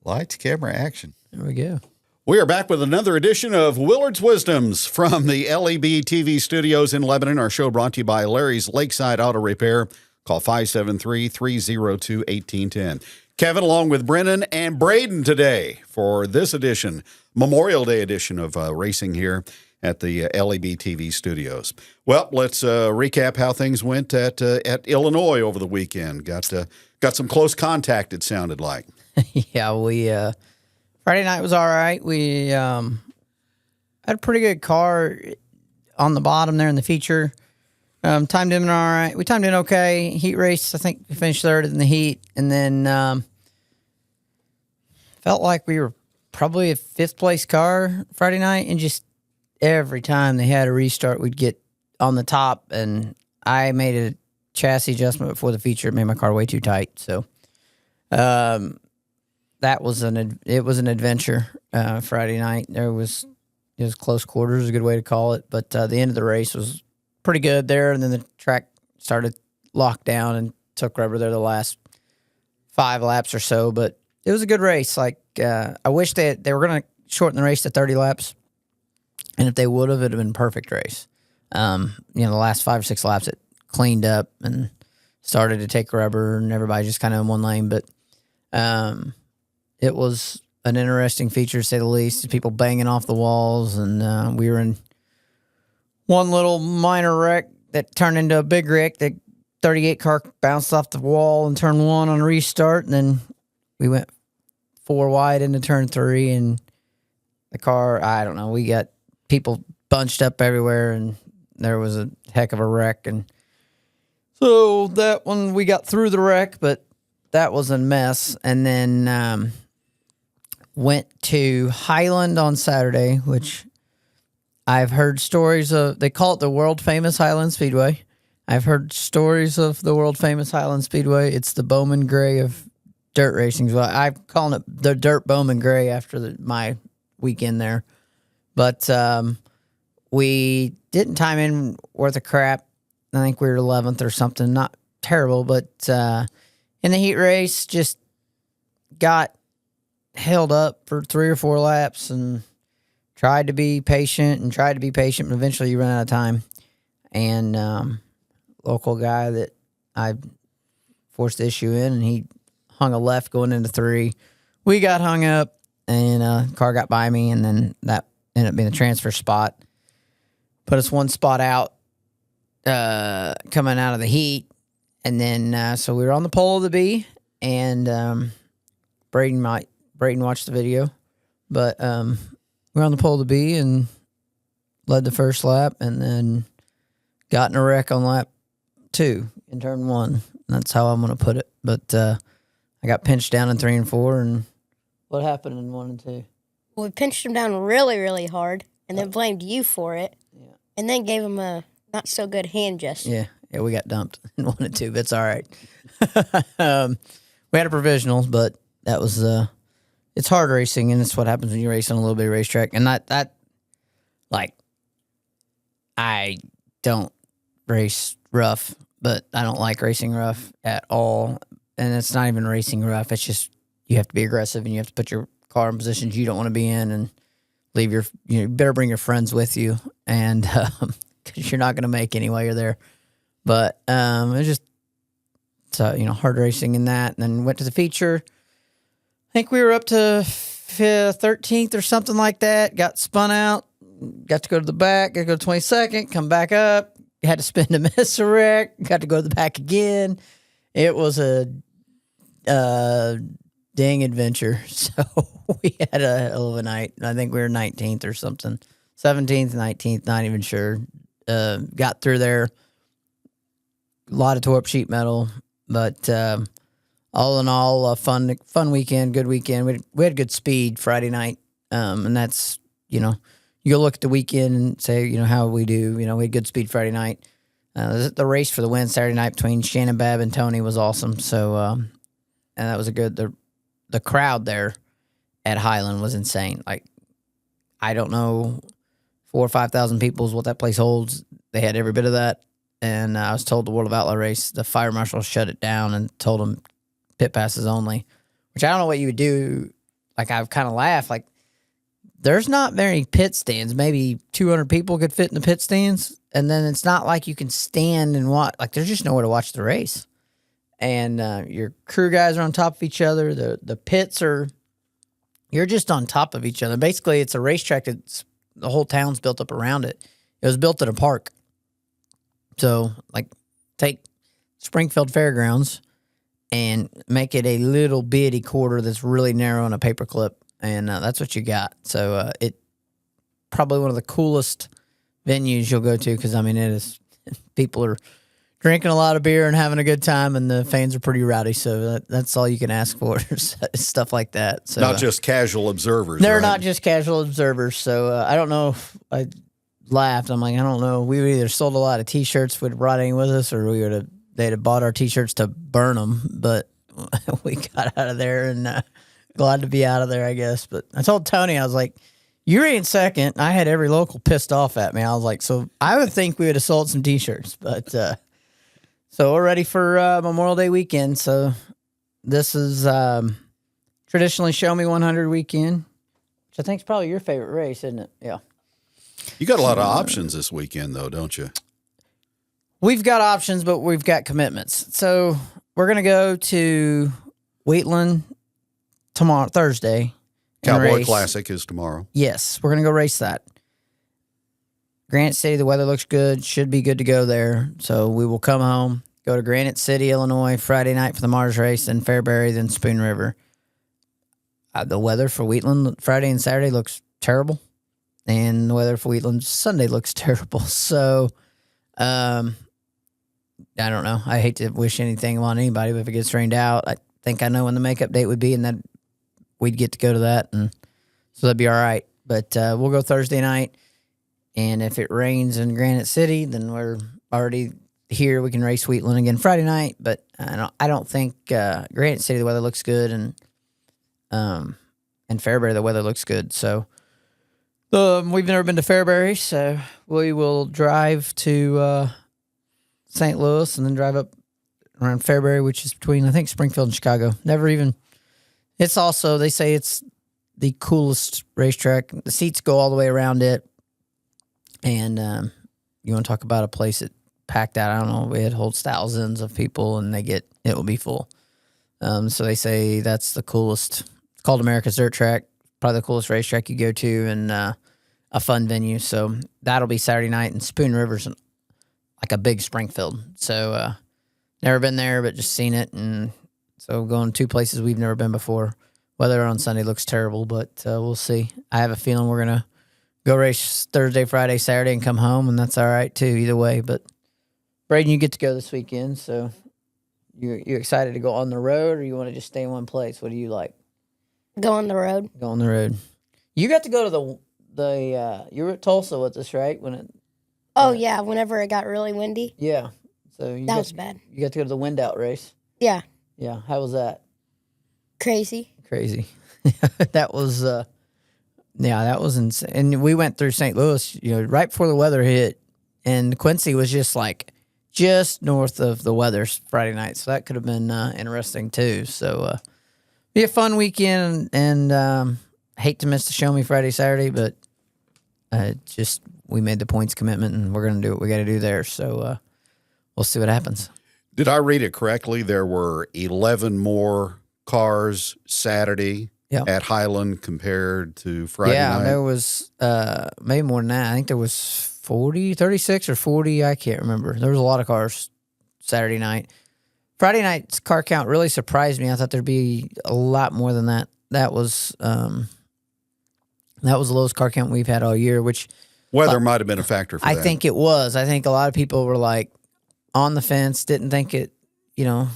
Lights, camera, action. There we go. We are back with another edition of Willard's Wisdoms from the LEB TV studios in Lebanon. Our show brought to you by Larry's Lakeside Auto Repair. Call 573-302-1810. Kevin, along with Brennan and Braden today for this edition, Memorial Day edition of racing here at the LEB TV studios. Well, let's recap how things went at Illinois over the weekend. Got some close contact, it sounded like. Yeah, we Friday night was all right. We had a pretty good car on the bottom there in the feature. Timed in all right. We timed in okay. Heat race, I think we finished third in the heat, and then felt like we were probably a fifth place car Friday night, and just every time they had a restart, we'd get on the top, and I made a chassis adjustment before the feature. It made my car way too tight, so that was an adventure Friday night. It was close quarters, a good way to call it, but the end of the race was pretty good there, and then the track started locked down and took rubber there the last 5 laps or so, but it was a good race. Like I wish they were going to shorten the race to 30 laps, and if they would have, it would have been a perfect race. The last 5 or 6 laps it cleaned up and started to take rubber, and everybody just kind of in one lane, but it was an interesting feature, to say the least. People banging off the walls, and we were in one little minor wreck that turned into a big wreck. The 38 car bounced off the wall in turn 1 on a restart, and then we went 4 wide into turn 3, and the car, I don't know, we got people bunched up everywhere, and there was a heck of a wreck. And so that one, we got through the wreck, but that was a mess. And then went to Highland on Saturday, which I've heard stories of. They call it the world-famous Highland Speedway. I've heard stories of the world-famous Highland Speedway. It's the Bowman Gray of dirt racing. Well, I'm calling it the Dirt Bowman Gray after my weekend there. But we didn't time in worth a crap. I think we were 11th or something. Not terrible, but in the heat race, just got held up for 3 or 4 laps and tried to be patient, but eventually you run out of time. And local guy that I forced the issue in, and he hung a left going into 3. We got hung up, and car got by me, and then that ended up being a transfer spot. Put us 1 spot out coming out of the heat. And then so we were on the pole of the B, and Braden watched the video, but we were on the pole of the B and led the first lap, and then got in a wreck on lap 2 in turn 1. That's how I'm going to put it. But I got pinched down in 3 and 4, and what happened in 1 and 2? Well, we pinched him down really, really hard, and then blamed you for it, and then gave him a not-so-good hand gesture. Yeah, we got dumped in 1 and 2, but it's all right. We had a provisional, but that was it's hard racing, and it's what happens when you race on a little bit of racetrack. And I don't race rough, but I don't like racing rough at all. And it's not even racing rough. It's just you have to be aggressive, and you have to put your car in positions you don't want to be in, and leave you better bring your friends with you, and because you're not going to make any while you're there. But it's just hard racing in that. And then went to the feature. I think we were up to 13th or something like that. Got spun out. Got to go to the back. Got to go to 22nd. Come back up. Had to spin to miss a wreck. Got to go to the back again. It was a dang adventure. So we had a hell of a night. I think we were 19th or something. 17th, 19th, not even sure. Got through there. A lot of tore up sheet metal, but all in all, a fun weekend, good weekend. We had good speed Friday night, and that's, you look at the weekend and say, how we do. We had good speed Friday night. The race for the win Saturday night between Shannon Babb and Tony was awesome. So, and that was the crowd there at Highland was insane. Like, I don't know, 4,000 or 5,000 people is what that place holds. They had every bit of that. And I was told the World of Outlaw race, the fire marshal shut it down and told them pit passes only, which I don't know what you would do like I've kind of laughed, like there's not very pit stands. Maybe 200 people could fit in the pit stands. And then it's not like you can stand and watch. Like there's just nowhere to watch the race. And your crew guys are on top of each other. The pits are, you're just on top of each other. Basically, it's a racetrack that's, the whole town's built up around it. It was built at a park. So, like, take Springfield Fairgrounds and make it a little bitty quarter that's really narrow and a paperclip. And that's what you got. So it probably one of the coolest venues you'll go to because, I mean, it is people are drinking a lot of beer and having a good time, and the fans are pretty rowdy. So that's all you can ask for is stuff like that. So not just casual observers. They're right? not just casual observers. So I don't know if I laughed. I'm like, I don't know. We would either sold a lot of T-shirts, would have brought any with us, or they'd have bought our T-shirts to burn them. But we got out of there and glad to be out of there, I guess. But I told Tony, I was like, you ran second. I had every local pissed off at me. I was like, so I would think we would have sold some T-shirts. But so we're ready for Memorial Day weekend. So this is traditionally Show Me 100 weekend, which I think is probably your favorite race, isn't it? Yeah. You got a lot of options this weekend, though, don't you? We've got options, but we've got commitments. So we're going to go to Wheatland tomorrow, Thursday. Cowboy Classic is tomorrow. Yes, we're going to go race that. Granite City, the weather looks good. Should be good to go there. So we will come home, go to Granite City, Illinois, Friday night for the Mars race, then Fairbury, then Spoon River. The weather for Wheatland Friday and Saturday looks terrible. And the weather for Wheatland Sunday looks terrible. So, I don't know. I hate to wish anything on anybody, but if it gets rained out, I think I know when the makeup date would be, and that we'd get to go to that, and so that'd be all right. But we'll go Thursday night, and if it rains in Granite City, then we're already here. We can race Wheatland again Friday night, but I don't think Granite City the weather looks good, and Fairbury the weather looks good. So we've never been to Fairbury, so we will drive to St. Louis and then drive up around Fairbury, which is between, I think, Springfield and Chicago. Never even. It's also, they say it's the coolest racetrack. The seats go all the way around it. And you want to talk about a place that packed out, I don't know, it holds thousands of people, and it will be full. So they say that's the coolest. It's called America's Dirt Track. Probably the coolest racetrack you go to, and a fun venue. So that'll be Saturday night. And Spoon River's like a big Springfield. So never been there, but just seen it. And so going to two places we've never been before. Weather on Sunday looks terrible, but we'll see. I have a feeling we're going to go race Thursday, Friday, Saturday, and come home, and that's all right, too, either way. But, Braden, you get to go this weekend, so you excited to go on the road, or you want to just stay in one place? What do you like? Go on the road. Go on the road. You got to go to you were at Tulsa with us, right? Yeah, whenever it got really windy. Yeah. So that was bad. You got to go to the wind out race. Yeah. Yeah. How was that? Crazy. That was that was insane. And we went through St. Louis, right before the weather hit, and Quincy was just north of the weather Friday night, so that could have been interesting too. So be a fun weekend, and hate to miss the Show Me Friday, Saturday, but we made the points commitment, and we're gonna do what we got to do there. So we'll see what happens. Did I read it correctly? There were 11 more cars Saturday at Highland compared to Friday night? Yeah, there was maybe more than that. I think there was 36 or 40. I can't remember. There was a lot of cars Saturday night. Friday night's car count really surprised me. I thought there'd be a lot more than that. That was the lowest car count we've had all year, which weather might have been a factor for that. I think it was. I think a lot of people were like on the fence, didn't think it,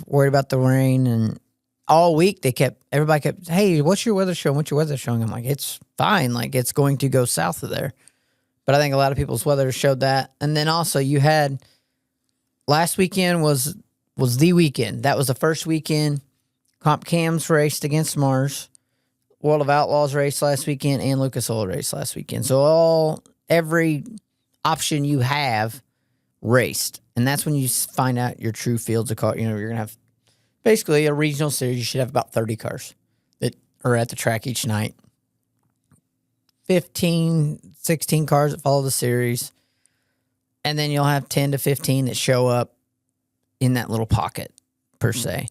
worried about the rain, and all week everybody kept, hey, what's your weather showing? What's your weather showing? I'm like, it's fine. Like, it's going to go south of there. But I think a lot of people's weather showed that. And then also you had last weekend was the weekend. That was the first weekend. Comp Cams raced against Mars. World of Outlaws raced last weekend, and Lucas Oil raced last weekend. So every option you have raced. And that's when you find out your true fields of car. You're going to have basically a regional series. You should have about 30 cars that are at the track each night. 15, 16 cars that follow the series. And then you'll have 10 to 15 that show up in that little pocket, per se.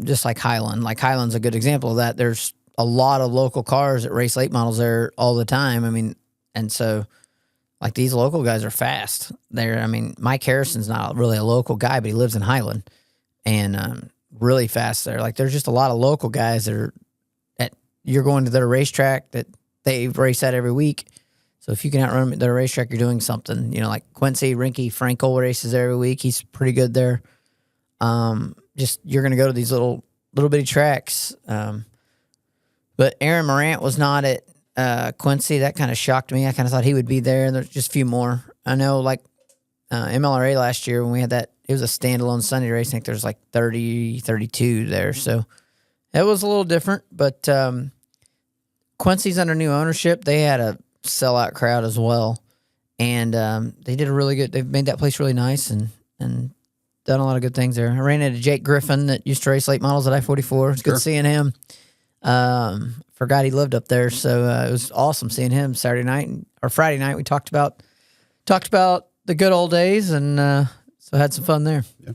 Just like Highland. Like Highland's a good example of that. There's a lot of local cars that race late models there all the time. I mean, and so like these local guys are fast. Mike Harrison's not really a local guy, but he lives in Highland and really fast there. Like there's just a lot of local guys that are you're going to their racetrack that they race at every week. So if you can outrun them at their racetrack, you're doing something. You know, like Quincy, Rinky, Frankel races there every week. He's pretty good there. Just you're going to go to these little bitty tracks. But Aaron Morant was not at Quincy. That kind of shocked me. I kind of thought he would be there. And there's just a few more. I know, like MLRA last year when we had that, it was a standalone Sunday race. I think there's like 30, 32 there. So it was a little different. But Quincy's under new ownership. They had a sellout crowd as well. And they did a really good, they've made that place really nice and done a lot of good things there. I ran into Jake Griffin that used to race late models at I-44. It's good seeing him. Forgot he lived up there, so it was awesome seeing him Saturday night or Friday night. We talked about the good old days, and so had some fun there. Yeah.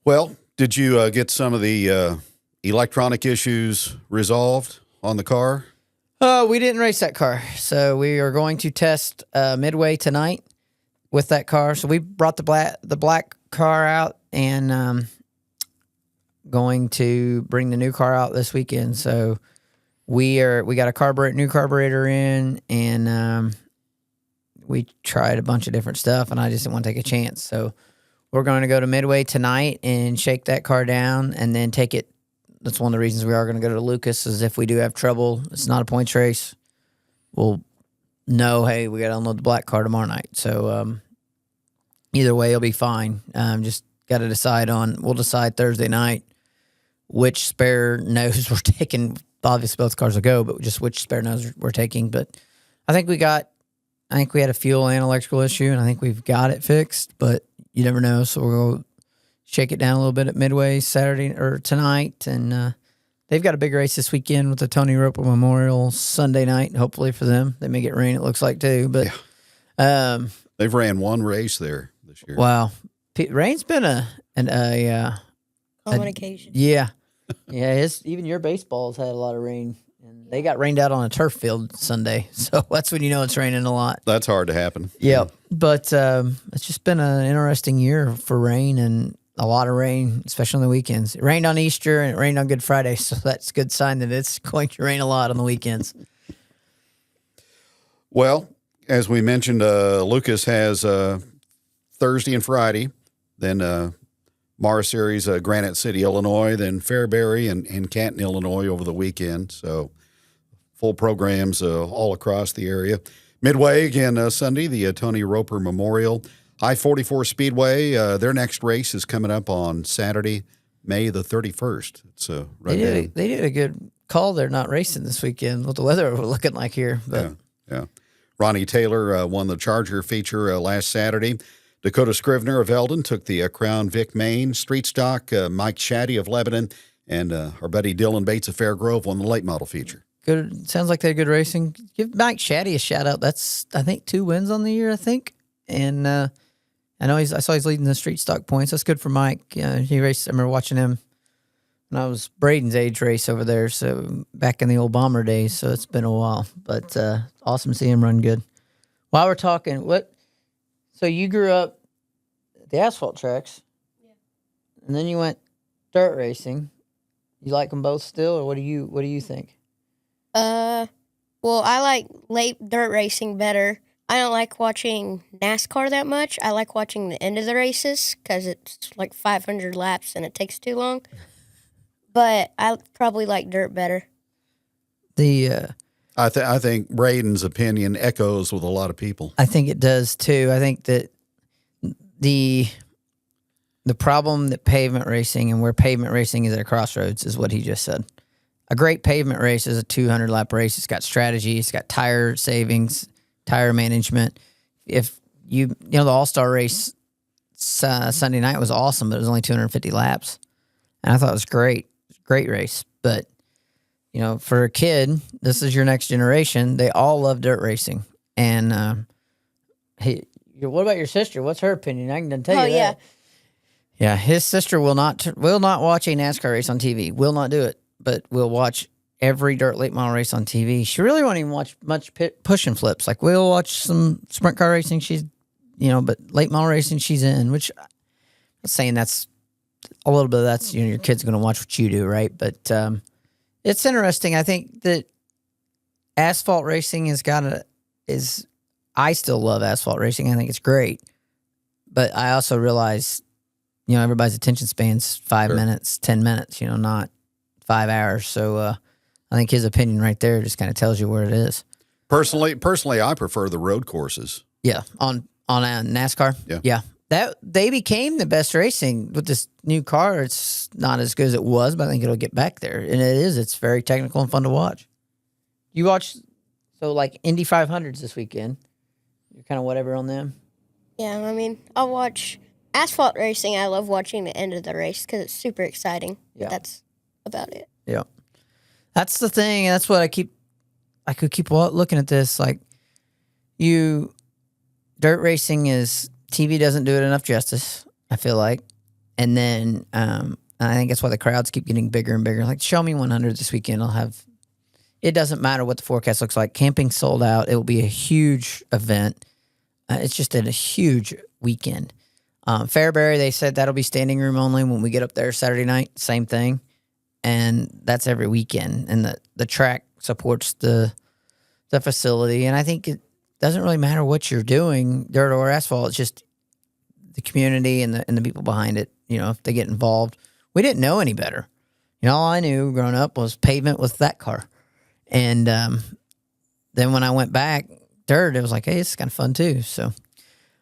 Well, did you get some of the electronic issues resolved on the car? We didn't race that car, so we are going to test Midway tonight with that car. So we brought the black car out and going to bring the new car out this weekend. So we got a new carburetor in, and we tried a bunch of different stuff, and I just didn't want to take a chance. So we're going to go to Midway tonight and shake that car down and then take it. That's one of the reasons we are going to go to Lucas, is if we do have trouble, it's not a points race, we'll know, hey, we got to unload the black car tomorrow night. So either way, it'll be fine. Just got to we'll decide Thursday night which spare nose we're taking. Obviously, both cars will go, but just which spare nose we're taking. But I think we had a fuel and electrical issue, and I think we've got it fixed, but you never know. So we'll shake it down a little bit at Midway Saturday or tonight. And they've got a big race this weekend with the Tony Roper Memorial Sunday night, hopefully for them. They may get rain, it looks like, too. But they've ran one race there this year. Wow. Rain's been a on occasion. Yeah. Yeah, even your baseball's had a lot of rain. And they got rained out on a turf field Sunday. So that's when you know it's raining a lot. That's hard to happen. Yeah. But it's just been an interesting year for rain, and a lot of rain, especially on the weekends. It rained on Easter and it rained on Good Friday, so that's a good sign that it's going to rain a lot on the weekends. Well, as we mentioned, Lucas has Thursday and Friday, then Mars Series, Granite City, Illinois, then Fairbury and Canton, Illinois over the weekend. So full programs all across the area. Midway, again, Sunday, the Tony Roper Memorial. I-44 Speedway, their next race is coming up on Saturday, May the 31st. It's they did a good call. They're not racing this weekend, what the weather we're looking like here. But. Yeah. Ronnie Taylor won the Charger feature last Saturday. Dakota Scrivener of Eldon took the Crown Vic Main. Street Stock, Mike Shaddy of Lebanon, and our buddy Dylan Bates of Fairgrove won the late model feature. Good. Sounds like they're good racing. Give Mike Shaddy a shout out. That's, I think, 2 wins on the year, I think. And I saw he's leading the Street Stock points. That's good for Mike. He raced. I remember watching him when I was Braden's age race over there. So back in the old Bomber days. So it's been a while, but awesome to see him run good. While we're talking, so you grew up at the asphalt tracks, and then you went dirt racing. You like them both still, or what do you think? Well, I like late dirt racing better. I don't like watching NASCAR that much. I like watching the end of the races because it's like 500 laps and it takes too long. But I probably like dirt better. I think Braden's opinion echoes with a lot of people. I think it does too. I think that the problem that pavement racing and where pavement racing is at a crossroads is what he just said. A great pavement race is a 200-lap race. It's got strategy. It's got tire savings, tire management. If the All-Star race Sunday night was awesome, but it was only 250 laps. And I thought it was great. great race. But, you know, for a kid, this is your next generation. They all love dirt racing. And what about your sister? What's her opinion? I can tell you that. Yeah, his sister will not watch a NASCAR race on TV. Will not do it, but will watch every dirt late model race on TV. She really won't even watch much push and flips. Like, we'll watch some sprint car racing. She's, you know, but late model racing she's in, which I'm saying that's a little bit of that's, you know, your kid's going to watch what you do, right? But it's interesting. I think that asphalt racing I still love asphalt racing. I think it's great. But I also realize, you know, everybody's attention span's 5 minutes, 10 minutes, you know, not 5 hours. So I think his opinion right there just kind of tells you where it is. Personally, I prefer the road courses. Yeah, on NASCAR. Yeah, that they became the best racing with this new car. It's not as good as it was, but I think it'll get back there. And it is. It's very technical and fun to watch. You watch like Indy 500s this weekend. You're kind of whatever on them. Yeah, I mean, I'll watch asphalt racing. I love watching the end of the race because it's super exciting. Yeah, that's about it. Yeah, that's the thing. That's what I could keep looking at this. Like, dirt racing is, TV doesn't do it enough justice, I feel like. And then I think that's why the crowds keep getting bigger and bigger. Like, show me 100 this weekend. It doesn't matter what the forecast looks like. Camping's sold out. It will be a huge event. It's just a huge weekend. Fairbury, they said that'll be standing room only when we get up there Saturday night. Same thing. And that's every weekend. And the track supports the facility. And I think it doesn't really matter what you're doing, dirt or asphalt. It's just the community and the people behind it. You know, if they get involved. We didn't know any better. You know, all I knew growing up was pavement with that car. And then when I went back, dirt, it was like, hey, this is kind of fun too. So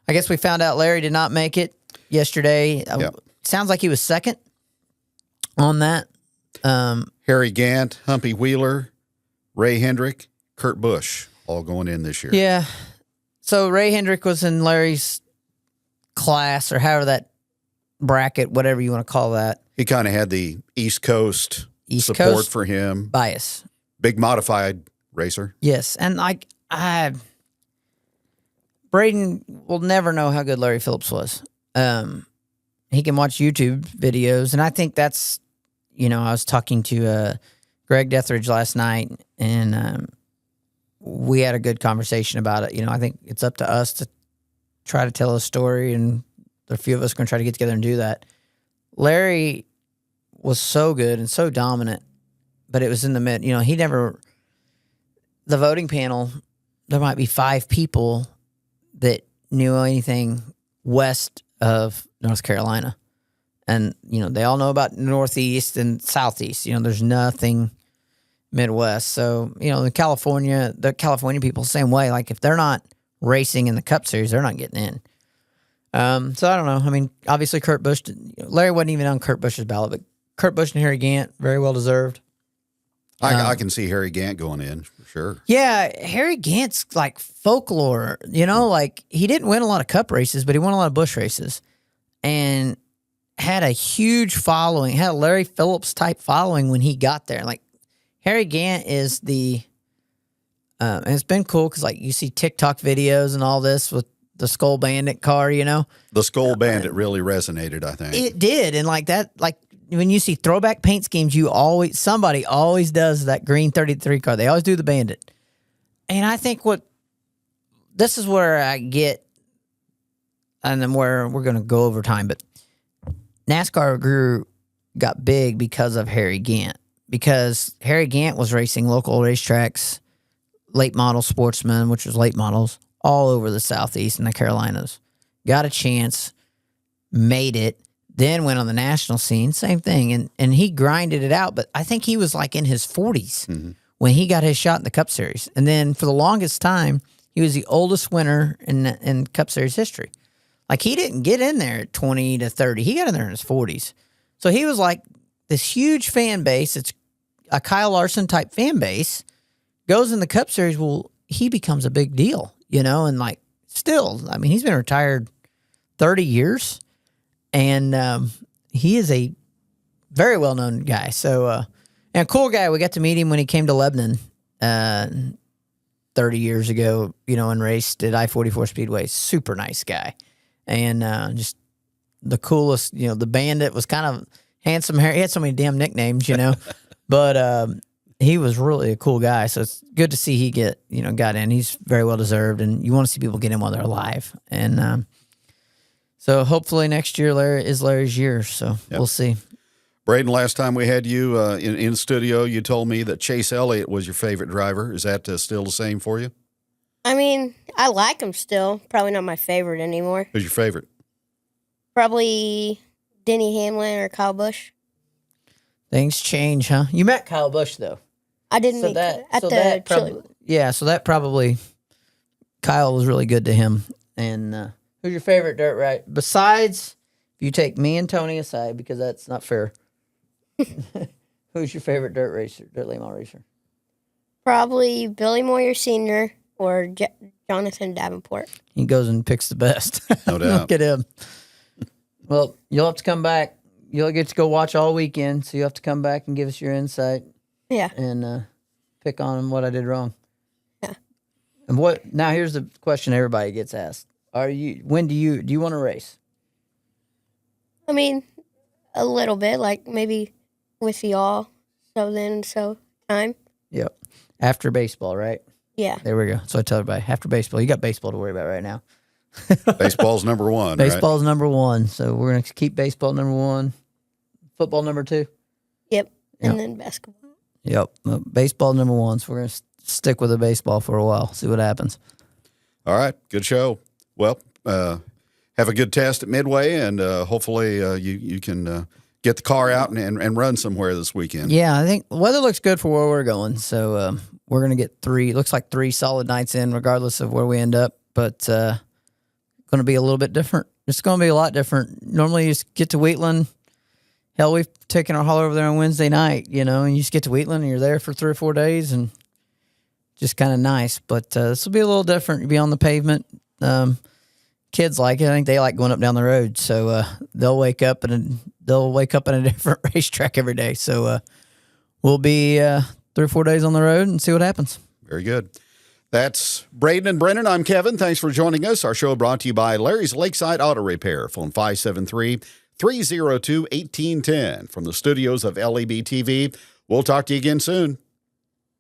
I guess we found out Larry did not make it yesterday. Yep. Sounds like he was second on that. Harry Gant, Humpy Wheeler, Ray Hendrick, Kurt Busch, all going in this year. Yeah. So Ray Hendrick was in Larry's class, or however that bracket, whatever you want to call that. He kind of had the East Coast support for him. Bias. Big modified racer. Yes. And Braden will never know how good Larry Phillips was. He can watch YouTube videos, and I think that's, you know, I was talking to Greg Deathridge last night, and we had a good conversation about it. You know, I think it's up to us to try to tell a story, and a few of us are going to try to get together and do that. Larry was so good and so dominant, but it was in the mid. You know, the voting panel, there might be 5 people that knew anything west of North Carolina. And, you know, they all know about Northeast and Southeast. You know, there's nothing Midwest. So, you know, the California people, same way. Like, if they're not racing in the Cup Series, they're not getting in. So, I don't know. I mean, obviously, Kurt Busch, Larry wasn't even on Kurt Busch's ballot, but Kurt Busch and Harry Gant, very well deserved. I can see Harry Gant going in, for sure. Yeah, Harry Gant's like folklore, you know, like, he didn't win a lot of Cup races, but he won a lot of Busch races. And had a huge following, had a Larry Phillips type following when he got there. Like, Harry Gant is and it's been cool because, like, you see TikTok videos and all this with the Skull Bandit car, you know? The Skull Bandit really resonated, I think. It did. And like that, like, when you see throwback paint schemes, somebody always does that green 33 car. They always do the Bandit. And I think this is where I get, and then where we're going to go over time, but NASCAR got big because of Harry Gant. Because Harry Gant was racing local racetracks, late model sportsmen, which was late models, all over the Southeast and the Carolinas. Got a chance, made it, then went on the national scene, same thing. And he grinded it out, but I think he was like in his 40s when he got his shot in the Cup Series. And then for the longest time, he was the oldest winner in Cup Series history. Like, he didn't get in there at 20 to 30. He got in there in his 40s. So he was like this huge fan base. It's a Kyle Larson type fan base. Goes in the Cup Series. Well, he becomes a big deal, you know, and like still, I mean, he's been retired 30 years. And he is a very well known guy. So, and a cool guy. We got to meet him when he came to Lebanon 30 years ago, and raced at I-44 Speedway. Super nice guy. And just the coolest, the bandit was kind of handsome hair. He had so many damn nicknames, but he was really a cool guy. So it's good to see he got in. He's very well deserved, and you want to see people get in while they're alive. And so hopefully next year is Larry's year. So we'll see. Braden, last time we had you in studio, you told me that Chase Elliott was your favorite driver. Is that still the same for you? I mean, I like him still. Probably not my favorite anymore. Who's your favorite? Probably Denny Hamlin or Kyle Busch. Things change, huh? You met Kyle Busch, though. I didn't meet Chili. Yeah, so that probably Kyle was really good to him. And who's your favorite dirt ride? Besides, if you take me and Tony aside, because that's not fair. Who's your favorite dirt late model racer? Probably Billy Moyer Sr. or Jonathan Davenport. He goes and picks the best. No doubt. Look at him. Well, you'll have to come back. You'll get to go watch all weekend, so you'll have to come back and give us your insight. Yeah. And pick on what I did wrong. Yeah. And now here's the question everybody gets asked. Do you want to race? I mean, a little bit, like maybe with y'all. So time. Yep. After baseball, right? Yeah. There we go. So I tell everybody, after baseball, you got baseball to worry about right now. Baseball's number one. Baseball's number one. So we're going to keep baseball number one. Football number two. Yep. And then basketball. Yep. Baseball number one. So we're going to stick with the baseball for a while, see what happens. All right. Good show. Well, have a good test at Midway, and hopefully you can get the car out and run somewhere this weekend. Yeah, I think weather looks good for where we're going. So we're going to get looks like 3 solid nights in, regardless of where we end up. But going to be a little bit different. It's going to be a lot different. Normally you just get to Wheatland. Hell, we've taken our hauler over there on Wednesday night, and you just get to Wheatland and you're there for 3 or 4 days and just kind of nice. But this will be a little different. You'll be on the pavement. Kids like it. I think they like going up and down the road. So they'll wake up in a different racetrack every day. So we'll be 3 or 4 days on the road and see what happens. Very good. That's Braden and Brennan. I'm Kevin. Thanks for joining us. Our show brought to you by Larry's Lakeside Auto Repair. Phone 573-302-1810 from the studios of LEB TV. We'll talk to you again soon.